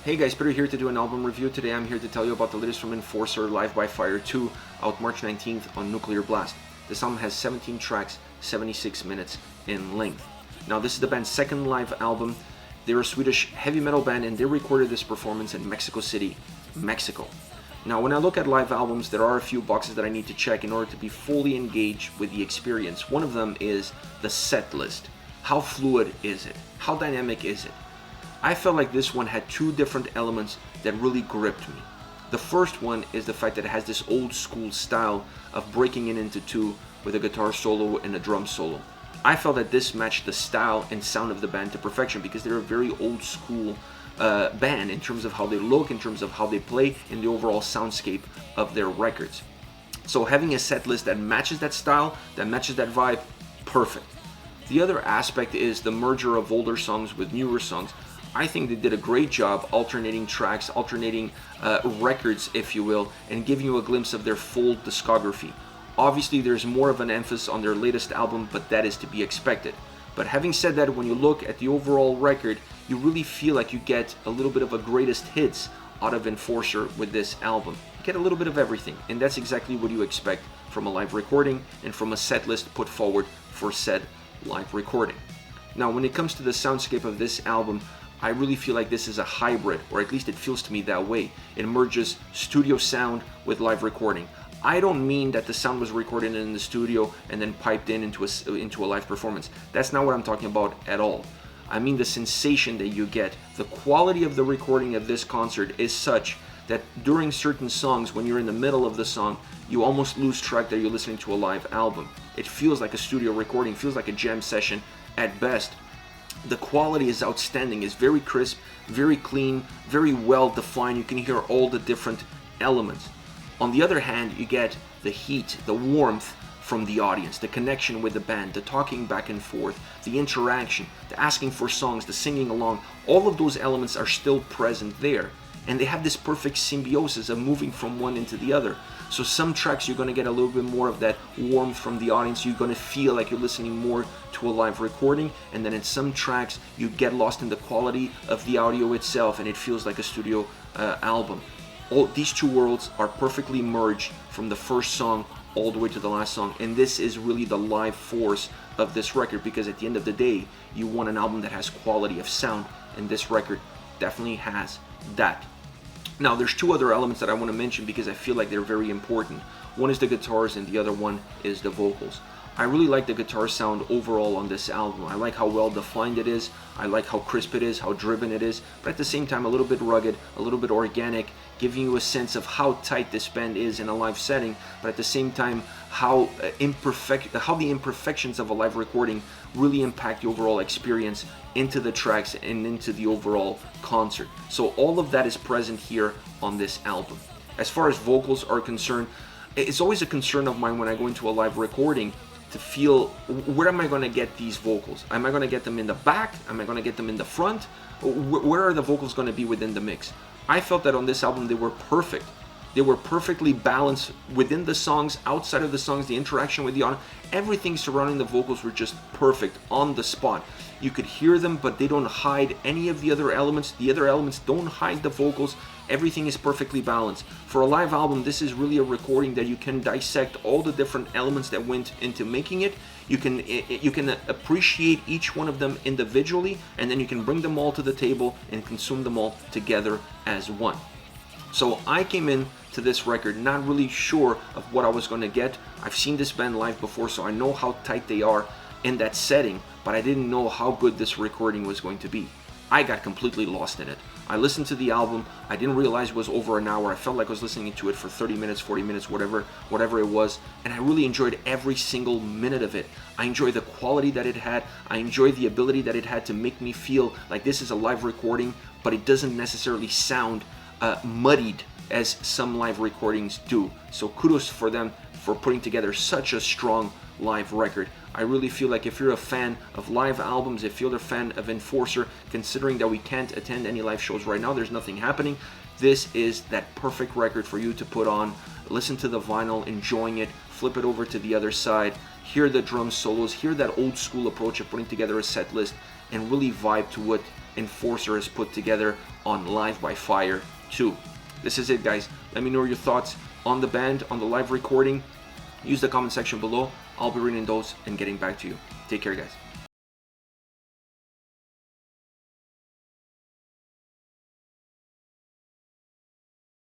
Hey guys, Peter here to do an album review. Today I'm here to tell you about the latest from Enforcer, Live by Fire 2, out March 19th on Nuclear Blast. This album has 17 tracks, 76 minutes in length. Now this is the band's second live album. They're a Swedish heavy metal band and they recorded this performance in Mexico City, Mexico. Now when I look at live albums, there are a few boxes that I need to check in order to be fully engaged with the experience. One of them is the set list. How fluid is it? How dynamic is it? I felt like this one had two different elements that really gripped me. The first one is the fact that it has this old school style of breaking it into two with a guitar solo and a drum solo. I felt that this matched the style and sound of the band to perfection because they're a very old school band in terms of how they look, in terms of how they play, and the overall soundscape of their records. So having a set list that matches that style, that matches that vibe, perfect. The other aspect is the merger of older songs with newer songs. I think they did a great job alternating tracks, alternating records, if you will, and giving you a glimpse of their full discography. Obviously, there's more of an emphasis on their latest album, but that is to be expected. But having said that, when you look at the overall record, you really feel like you get a little bit of a greatest hits out of Enforcer with this album. You get a little bit of everything, and that's exactly what you expect from a live recording and from a set list put forward for said live recording. Now, when it comes to the soundscape of this album, I really feel like this is a hybrid, or at least it feels to me that way. It merges studio sound with live recording. I don't mean that the sound was recorded in the studio and then piped in into a live performance. That's not what I'm talking about at all. I mean the sensation that you get. The quality of the recording of this concert is such that during certain songs, when you're in the middle of the song, you almost lose track that you're listening to a live album. It feels like a studio recording, feels like a jam session at best. The quality is outstanding, it's very crisp, very clean, very well defined. You can hear all the different elements. On the other hand, you get the heat, the warmth from the audience, the connection with the band, the talking back and forth, the interaction, the asking for songs, the singing along. All of those elements are still present there. And they have this perfect symbiosis of moving from one into the other. So some tracks you're going to get a little bit more of that warmth from the audience. You're going to feel like you're listening more to a live recording. And then in some tracks you get lost in the quality of the audio itself and it feels like a studio album. These two worlds are perfectly merged from the first song all the way to the last song. And this is really the live force of this record, because at the end of the day, you want an album that has quality of sound, and this record definitely has that. Now, there's two other elements that I want to mention because I feel like they're very important. One is the guitars and the other one is the vocals. I really like the guitar sound overall on this album. I like how well defined it is. I like how crisp it is, how driven it is, but at the same time a little bit rugged, a little bit organic, giving you a sense of how tight this band is in a live setting, but at the same time how the imperfections of a live recording really impact the overall experience into the tracks and into the overall concert. So all of that is present here on this album. As far as vocals are concerned, it's always a concern of mine when I go into a live recording to feel, where am I going to get these vocals? Am I going to get them in the back? Am I going to get them in the front? Where are the vocals going to be within the mix? I felt that on this album they were perfect. They were perfectly balanced within the songs, outside of the songs, the interaction with the audience. Everything surrounding the vocals were just perfect on the spot. You could hear them, but they don't hide any of the other elements. The other elements don't hide the vocals. Everything is perfectly balanced. For a live album, this is really a recording that you can dissect all the different elements that went into making it. You can appreciate each one of them individually, and then you can bring them all to the table and consume them all together as one. So I came in to this record not really sure of what I was going to get. I've seen this band live before, so I know how tight they are in that setting, but I didn't know how good this recording was going to be. I got completely lost in it. I listened to the album, I didn't realize it was over an hour. I felt like I was listening to it for 30 minutes, 40 minutes, whatever it was, and I really enjoyed every single minute of it. I enjoyed the quality that it had. I enjoyed the ability that it had to make me feel like this is a live recording, but it doesn't necessarily sound muddied as some live recordings do. So kudos for them for putting together such a strong live record. I really feel like if you're a fan of live albums, if you're a fan of Enforcer, considering that we can't attend any live shows right now, there's nothing happening, this is that perfect record for you to put on, listen to the vinyl, enjoying it, flip it over to the other side, hear the drum solos, hear that old school approach of putting together a set list, and really vibe to what Enforcer has put together on Live by Fire 2. This is it, guys. Let me know your thoughts on the band, on the live recording. Use the comment section below. I'll be reading those and getting back to you. Take care, guys.